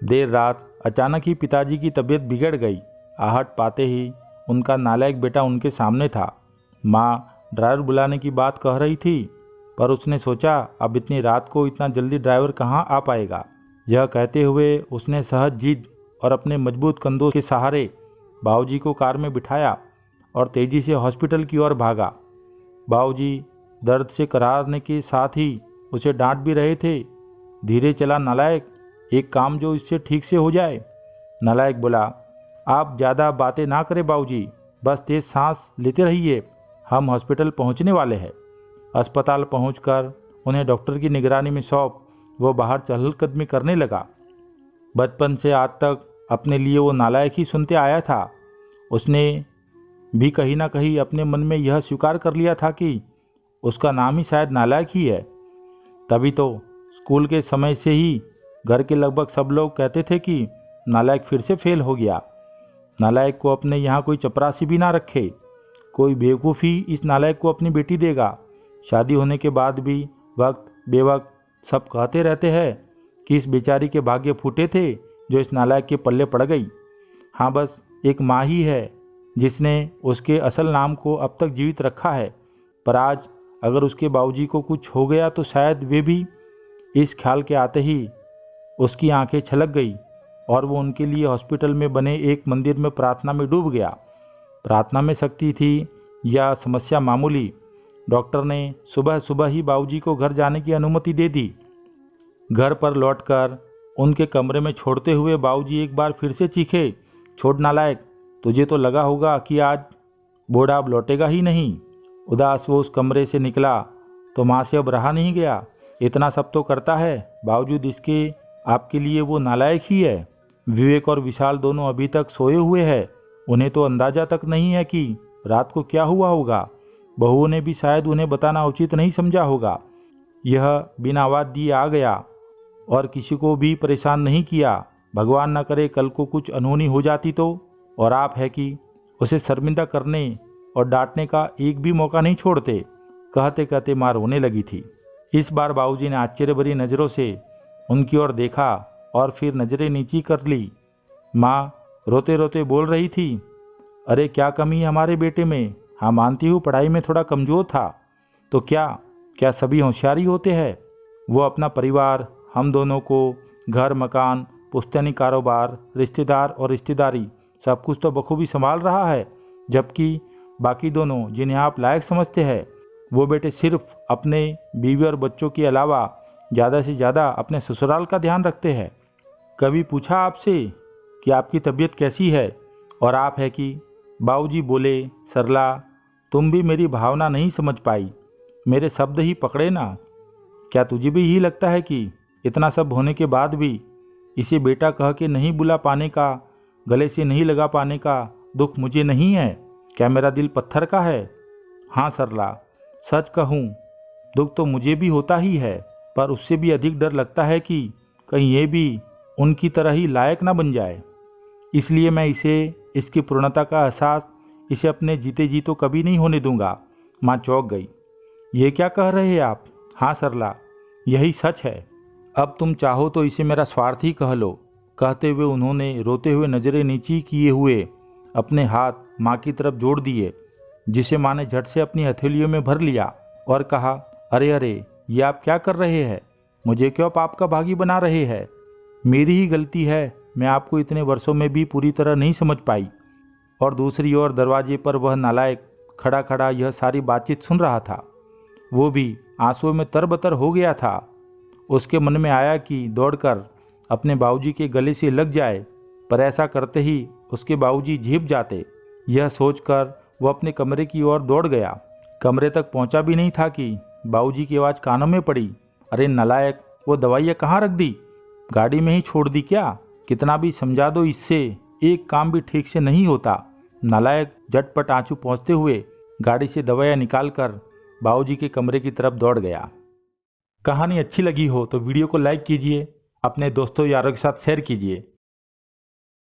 देर रात अचानक ही पिताजी की तबीयत बिगड़ गई। आहट पाते ही उनका नालायक बेटा उनके सामने था। माँ ड्राइवर बुलाने की बात कह रही थी, पर उसने सोचा अब इतनी रात को इतना जल्दी ड्राइवर कहाँ आ पाएगा। यह कहते हुए उसने सहज जिद और अपने मजबूत कंधों के सहारे बाबूजी को कार में बिठाया और तेजी से हॉस्पिटल की ओर भागा। बाबूजी दर्द से करारने के साथ ही उसे डांट भी रहे थे। धीरे चला नालायक, एक काम जो इससे ठीक से हो जाए। नालायक बोला, आप ज़्यादा बातें ना करें बाबूजी, बस तेज सांस लेते रहिए, हम हॉस्पिटल पहुंचने वाले हैं। अस्पताल पहुंचकर उन्हें डॉक्टर की निगरानी में सौंप वो बाहर चहलकदमी करने लगा। बचपन से आज तक अपने लिए वो नालायक ही सुनते आया था। उसने भी कहीं ना कहीं अपने मन में यह स्वीकार कर लिया था कि उसका नाम ही शायद नालायक ही है। तभी तो स्कूल के समय से ही घर के लगभग सब लोग कहते थे कि नालायक फिर से फेल हो गया। नालायक को अपने यहाँ कोई चपरासी भी ना रखे, कोई बेवकूफ़ी इस नालायक को अपनी बेटी देगा। शादी होने के बाद भी वक्त बेवक्त सब कहते रहते हैं कि इस बेचारी के भाग्य फूटे थे जो इस नालायक के पल्ले पड़ गई। हाँ, बस एक माँ ही है जिसने उसके असल नाम को अब तक जीवित रखा है। पर आज अगर उसके बाबूजी को कुछ हो गया तो शायद वे भी। इस ख्याल के आते ही उसकी आंखें छलक गई और वो उनके लिए हॉस्पिटल में बने एक मंदिर में प्रार्थना में डूब गया। प्रार्थना में शक्ति थी या समस्या मामूली, डॉक्टर ने सुबह सुबह ही बाबूजी को घर जाने की अनुमति दे दी। घर पर लौटकर उनके कमरे में छोड़ते हुए बाबूजी एक बार फिर से चीखे, छोड़ नालायक, तुझे तो लगा होगा कि आज बूढ़ा अब लौटेगा ही नहीं। उदास वो उस कमरे से निकला तो माँ से अब रहा नहीं गया। इतना सब तो करता है, बावजूद इसके आपके लिए वो नालायक ही है। विवेक और विशाल दोनों अभी तक सोए हुए हैं। उन्हें तो अंदाजा तक नहीं है कि रात को क्या हुआ होगा। बहुओं ने भी शायद उन्हें बताना उचित नहीं समझा होगा। यह बिना आवाज़ दिए आ गया और किसी को भी परेशान नहीं किया। भगवान न करे कल को कुछ अनहोनी हो जाती तो। और आप है कि उसे शर्मिंदा करने और डांटने का एक भी मौका नहीं छोड़ते। कहते कहते माँ रोने लगी थी। इस बार बाबूजी ने आश्चर्य भरी नज़रों से उनकी ओर देखा और फिर नज़रें नीची कर ली। माँ रोते रोते बोल रही थी, अरे क्या कमी है हमारे बेटे में। हाँ, मानती हूँ पढ़ाई में थोड़ा कमज़ोर था, तो क्या सभी होशियारी होते हैं। वो अपना परिवार, हम दोनों को, घर मकान, पुश्तैनी कारोबार, रिश्तेदार और रिश्तेदारी सब कुछ तो बखूबी संभाल रहा है। जबकि बाकी दोनों जिन्हें आप लायक समझते हैं, वो बेटे सिर्फ अपने बीवी और बच्चों के अलावा ज़्यादा से ज़्यादा अपने ससुराल का ध्यान रखते हैं। कभी पूछा आपसे कि आपकी तबीयत कैसी है, और आप है कि बाबूजी बोले, सरला तुम भी मेरी भावना नहीं समझ पाई, मेरे शब्द ही पकड़े ना। क्या तुझे भी यही लगता है कि इतना सब होने के बाद भी इसे बेटा कह के नहीं बुला पाने का, गले से नहीं लगा पाने का दुख मुझे नहीं है? क्या मेरा दिल पत्थर का है? हाँ सरला, सच कहूँ दुख तो मुझे भी होता ही है, पर उससे भी अधिक डर लगता है कि कहीं ये भी उनकी तरह ही लायक ना बन जाए। इसलिए मैं इसकी पूर्णता का एहसास इसे अपने जीते जी तो कभी नहीं होने दूंगा। माँ चौंक गई। ये क्या कह रहे हैं आप? हाँ सरला, यही सच है। अब तुम चाहो तो इसे मेरा स्वार्थ ही कह लो। कहते हुए उन्होंने रोते हुए नज़रें नीची किए हुए अपने हाथ माँ की तरफ जोड़ दिए, जिसे माँ ने झट से अपनी हथेलियों में भर लिया और कहा, अरे अरे, ये आप क्या कर रहे हैं? मुझे क्यों पाप का भागी बना रहे हैं? मेरी ही गलती है, मैं आपको इतने वर्षों में भी पूरी तरह नहीं समझ पाई। और दूसरी ओर दरवाजे पर वह नालायक खड़ा खड़ा यह सारी बातचीत सुन रहा था। वो भी आंसुओं में तरबतर हो गया था। उसके मन में आया कि दौड़कर अपने बाबूजी के गले से लग जाए, पर ऐसा करते ही उसके बाबूजी झिप जाते। यह सोचकर वो अपने कमरे की ओर दौड़ गया। कमरे तक पहुंचा भी नहीं था कि बाबूजी की आवाज़ कानों में पड़ी, अरे नालायक, वो दवाइयाँ कहाँ रख दी? गाड़ी में ही छोड़ दी क्या? कितना भी समझा दो, इससे एक काम भी ठीक से नहीं होता। नालायक झटपट आंसू पहुँचते हुए गाड़ी से दवाइयाँ निकालकर बाबूजी के कमरे की तरफ दौड़ गया। कहानी अच्छी लगी हो तो वीडियो को लाइक कीजिए, अपने दोस्तों यारों के साथ शेयर कीजिए।